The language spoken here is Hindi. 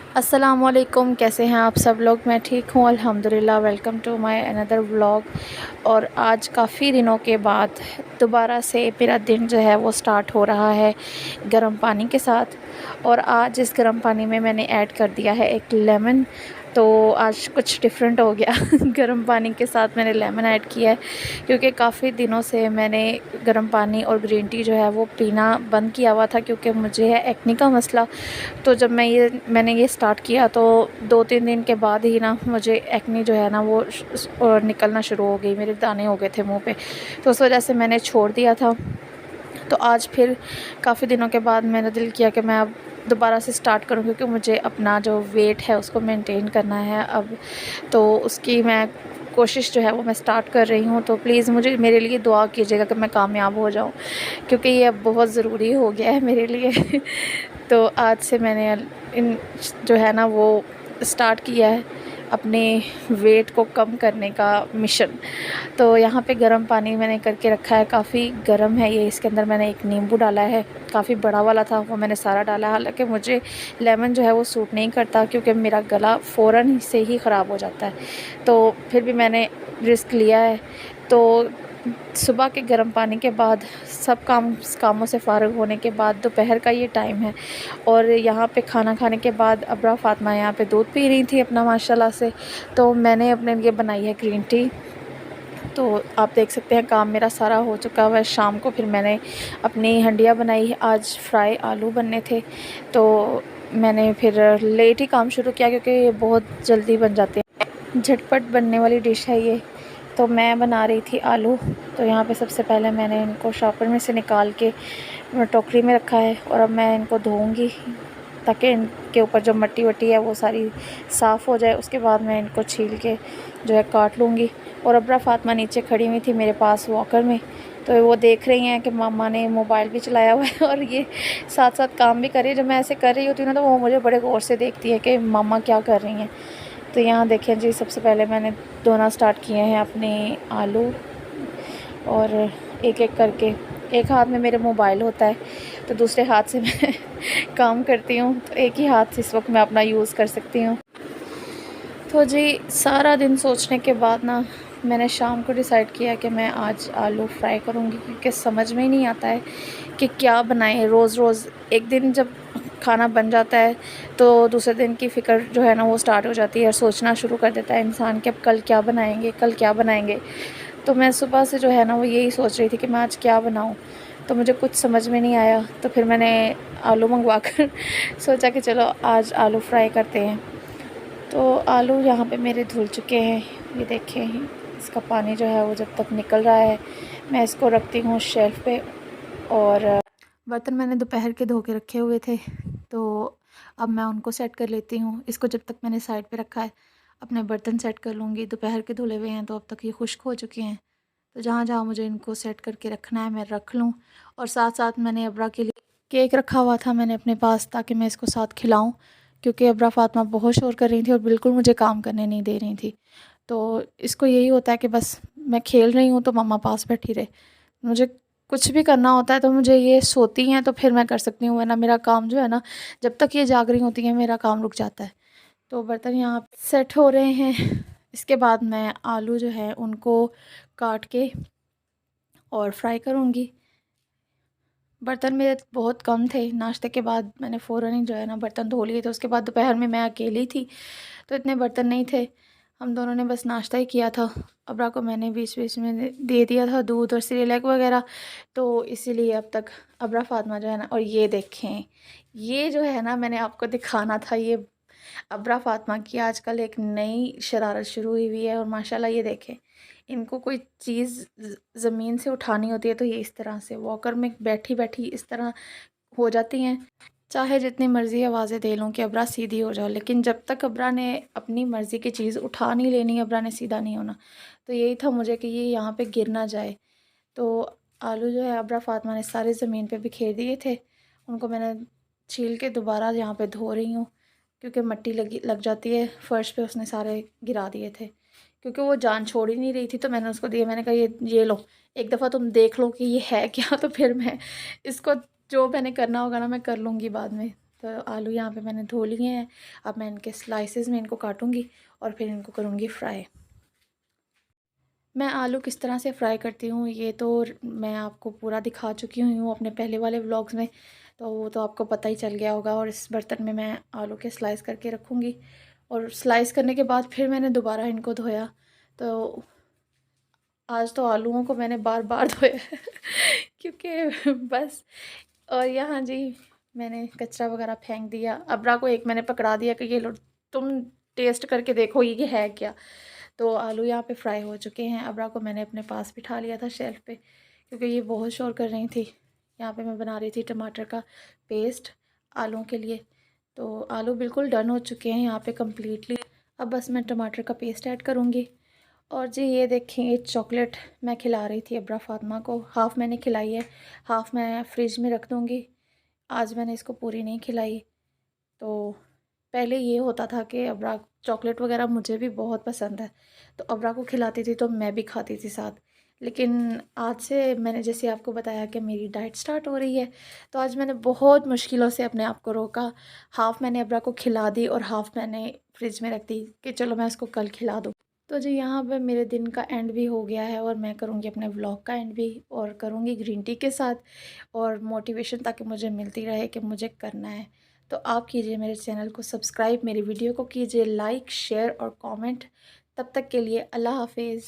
अस्सलामुअलैकुम, कैसे हैं आप सब लोग। मैं ठीक हूँ अल्हम्दुलिल्लाह। Welcome to my another vlog. और आज काफ़ी दिनों के बाद दोबारा से मेरा दिन जो है वो स्टार्ट हो रहा है गर्म पानी के साथ। और आज इस गर्म पानी में मैंने ऐड कर दिया है एक लेमन। तो आज कुछ डिफरेंट हो गया गर्म पानी के साथ मैंने लेमन ऐड किया है, क्योंकि काफ़ी दिनों से मैंने गर्म पानी और ग्रीन टी जो है वो पीना बंद किया हुआ था, क्योंकि मुझे है एक्ने का मसला। तो जब मैंने ये स्टार्ट किया तो 2-3 दिन के बाद ही ना मुझे एक्ने जो है ना वो निकलना शुरू हो गई, मेरे दाने हो गए थे मुंह पे। तो उस वजह से मैंने छोड़ दिया था। तो आज फिर काफ़ी दिनों के बाद मेरा दिल किया कि मैं अब दोबारा से स्टार्ट करूं, क्योंकि मुझे अपना जो वेट है उसको मेंटेन करना है अब। तो उसकी मैं कोशिश जो है वो मैं स्टार्ट कर रही हूँ। तो प्लीज़ मुझे मेरे लिए दुआ कीजिएगा कि मैं कामयाब हो जाऊँ, क्योंकि ये अब बहुत ज़रूरी हो गया है मेरे लिए तो आज से मैंने इन जो है ना वो स्टार्ट किया है अपने वेट को कम करने का मिशन। तो यहाँ पे गर्म पानी मैंने करके रखा है, काफ़ी गर्म है ये। इसके अंदर मैंने एक नींबू डाला है, काफ़ी बड़ा वाला था, वो मैंने सारा डाला है। हालांकि मुझे लेमन जो है वो सूट नहीं करता, क्योंकि मेरा गला फ़ौरन से ही ख़राब हो जाता है। तो फिर भी मैंने रिस्क लिया है। तो सुबह के गर्म पानी के बाद सब कामों से फ़ारिग होने के बाद दोपहर का ये टाइम है, और यहाँ पे खाना खाने के बाद अबरा फ़ातिमा यहाँ पे दूध पी रही थी अपना माशाल्लाह से। तो मैंने अपने लिए बनाई है ग्रीन टी। तो आप देख सकते हैं काम मेरा सारा हो चुका हुआ है। शाम को फिर मैंने अपनी हंडिया बनाई है। आज फ्राई आलू बनने थे, तो मैंने फिर लेट ही काम शुरू किया, क्योंकि ये बहुत जल्दी बन जाते हैं, झटपट बनने वाली डिश है ये। तो मैं बना रही थी आलू। तो यहाँ पे सबसे पहले मैंने इनको शॉपर में से निकाल के टोकरी में रखा है, और अब मैं इनको धोऊंगी ताकि इनके ऊपर जो मट्टी वट्टी है वो सारी साफ़ हो जाए। उसके बाद मैं इनको छील के जो है काट लूँगी। और अबरा फ़ातिमा नीचे खड़ी हुई थी मेरे पास वॉकर में, तो वो देख रही हैं कि मामा ने मोबाइल भी चलाया हुआ है और ये साथ साथ काम भी कर रही है। जब मैं ऐसे कर रही होती हूँ ना, तो वो मुझे बड़े गौर से देखती है कि मामा क्या कर रही हैं। तो यहाँ देखें जी, सबसे पहले मैंने धोना स्टार्ट किए हैं अपने आलू, और एक एक करके। एक हाथ में मेरे मोबाइल होता है, तो दूसरे हाथ से मैं काम करती हूँ, तो एक ही हाथ से इस वक्त मैं अपना यूज़ कर सकती हूँ। तो जी सारा दिन सोचने के बाद ना मैंने शाम को डिसाइड किया कि मैं आज आलू फ्राई करूँगी, क्योंकि समझ में ही नहीं आता है कि क्या बनाएं। रोज़ रोज़ एक दिन जब खाना बन जाता है, तो दूसरे दिन की फ़िक्र जो है ना वो स्टार्ट हो जाती है, और सोचना शुरू कर देता है इंसान कि अब कल क्या बनाएंगे, कल क्या बनाएंगे। तो मैं सुबह से जो है ना वो यही सोच रही थी कि मैं आज क्या बनाऊँ। तो मुझे कुछ समझ में नहीं आया, तो फिर मैंने आलू मंगवा कर सोचा कि चलो आज आलू फ्राई करते हैं। तो आलू यहाँ पे मेरे धुल चुके हैं, ये देखें। इसका पानी जो है वो जब तक निकल रहा है, मैं इसको रखती हूँ शेल्फ़ पे। और बर्तन मैंने दोपहर के धो के रखे हुए थे, तो अब मैं उनको सेट कर लेती हूँ। इसको जब तक मैंने साइड पे रखा है, अपने बर्तन सेट कर लूँगी। दोपहर के धुले हुए हैं, तो अब तक ये खुश्क हो चुके हैं। तो जहाँ जहाँ मुझे इनको सेट करके रखना है मैं रख लूँ। और साथ साथ मैंने अबरा के लिए केक रखा हुआ था मैंने अपने पास, ताकि मैं इसको साथ खिलाऊँ, क्योंकि अबरा फ़ातिमा बहुत शोर कर रही थी और बिल्कुल मुझे काम करने नहीं दे रही थी। तो इसको यही होता है कि बस मैं खेल रही हूँ तो मम्मा पास बैठी रहे। मुझे कुछ भी करना होता है तो मुझे ये सोती हैं तो फिर मैं कर सकती हूँ, वरना मेरा काम जो है ना, जब तक ये जाग रही होती हैं मेरा काम रुक जाता है। तो बर्तन यहाँ पे सेट हो रहे हैं। इसके बाद मैं आलू जो है उनको काट के और फ्राई करूँगी। बर्तन मेरे बहुत कम थे, नाश्ते के बाद मैंने फ़ौरन ही जो है ना बर्तन धो लिए थे। उसके बाद दोपहर में मैं अकेली थी, तो इतने बर्तन नहीं थे। हम दोनों ने बस नाश्ता ही किया था। अबरा को मैंने बीच बीच में दे दिया था दूध और सेरेलैक वगैरह, तो इसीलिए अब तक अबरा फ़ातिमा जो है ना। और ये देखें, ये जो है ना मैंने आपको दिखाना था, ये अबरा फ़ातिमा की आजकल एक नई शरारत शुरू हुई हुई है। और माशाल्लाह ये देखें, इनको कोई चीज़ ज़मीन से उठानी होती है तो ये इस तरह से वॉकर में बैठी बैठी इस तरह हो जाती हैं। चाहे जितनी मर्ज़ी आवाज़ें दे लूँ कि अबरा सीधी हो जाओ, लेकिन जब तक अबरा ने अपनी मर्ज़ी की चीज़ उठा नहीं लेनी, अबरा ने सीधा नहीं होना। तो यही था मुझे कि ये यहाँ पे गिर ना जाए। तो आलू जो है अबरा फ़ातिमा ने सारे ज़मीन पे बिखेर दिए थे, उनको मैंने छील के दोबारा यहाँ पे धो रही हूँ, क्योंकि मिट्टी लग जाती है फ़र्श पे। उसने सारे गिरा दिए थे, क्योंकि वो जान छोड़ ही नहीं रही थी। तो मैंने उसको दिए, मैंने कहा ये लो, एक दफ़ा तुम देख लो कि ये है क्या, तो फिर मैं इसको जो मैंने करना होगा ना मैं कर लूँगी बाद में। तो आलू यहाँ पे मैंने धो लिए हैं। अब मैं इनके स्लाइसेस में इनको काटूँगी और फिर इनको करूँगी फ्राई। मैं आलू किस तरह से फ्राई करती हूँ ये तो मैं आपको पूरा दिखा चुकी हूँ अपने पहले वाले व्लॉग्स में, तो वो तो आपको पता ही चल गया होगा। और इस बर्तन में मैं आलू के स्लाइस करके रखूँगी और स्लाइस करने के बाद फिर मैंने दोबारा इनको धोया। तो आज तो आलूओं को मैंने बार बार धोया क्योंकि बस। और यहाँ जी मैंने कचरा वगैरह फेंक दिया। अबरा को एक मैंने पकड़ा दिया कि ये लो तुम टेस्ट करके देखो ये है क्या। तो आलू यहाँ पे फ्राई हो चुके हैं। अबरा को मैंने अपने पास बिठा लिया था शेल्फ पे क्योंकि ये बहुत शोर कर रही थी। यहाँ पे मैं बना रही थी टमाटर का पेस्ट आलूओं के लिए। तो आलू बिल्कुल डन हो चुके हैं यहाँ पे कम्प्लीटली। अब बस मैं टमाटर का पेस्ट ऐड करूँगी। और जी ये देखें ये चॉकलेट मैं खिला रही थी अबरा फ़ातिमा को। हाफ़ मैंने खिलाई है, हाफ़ मैं फ्रिज में रख दूँगी। आज मैंने इसको पूरी नहीं खिलाई। तो पहले ये होता था कि अबरा चॉकलेट वगैरह मुझे भी बहुत पसंद है, तो अबरा को खिलाती थी तो मैं भी खाती थी साथ। लेकिन आज से मैंने जैसे आपको बताया कि मेरी डाइट स्टार्ट हो रही है, तो आज मैंने बहुत मुश्किलों से अपने आप को रोका। हाफ़ मैंने अबरा को खिला दी और हाफ़ मैंने फ्रिज में रख दी कि चलो मैं इसको कल खिला दूँ। तो जी यहाँ पे मेरे दिन का एंड भी हो गया है और मैं करूँगी अपने व्लॉग का एंड भी, और करूँगी ग्रीन टी के साथ और मोटिवेशन ताकि मुझे मिलती रहे कि मुझे करना है। तो आप कीजिए मेरे चैनल को सब्सक्राइब, मेरी वीडियो को कीजिए लाइक, शेयर और कमेंट। तब तक के लिए अल्लाह हाफ़िज़।